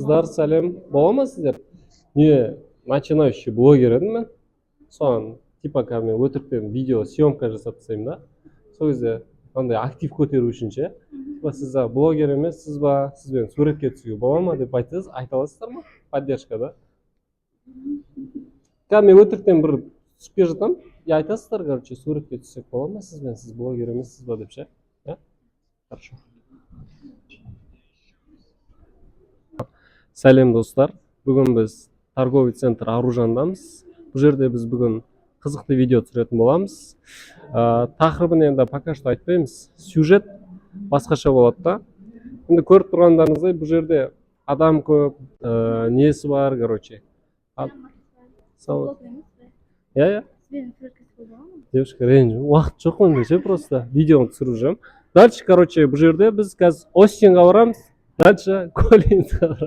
Kızlar Salem. Bola sizler? Не, начинающий блогер едім мен. Соған типа мен өтіріктен видео съемка жасап тастаймын да. Сол кезде андай актив көтеру үшін ше. Типа сіз блогер емессіз ба, сізбен суретке түсуге бола ма деп айта аласыздар ма? Поддержка да. Мен өтіріктен бір түсіп келе жатамын. Айтасыздар, короче, суретке түссек бола ма сізбен, сіз блогер емессіз ба деп ше. Хорошо. Сәлем достар. Бүгін біз торговый центр Аружандамыз. Бұл жерде біз бүгін қызықты видео түсіретін боламыз. Тақырыбын енді пока что айтпаймыз. Сюжет басқаша болады да. Енді көріп тұрғандарыңыздай бұл жерде адам көп, несі бар, короче. Я. Девушка, ренжі. Уақыт жоқ онда ше, просто видеоны түсіріп жүрмін. Дальше, короче, бұл жерде біз қазір Остинға барамыз. Дальше Коллинзға барамыз.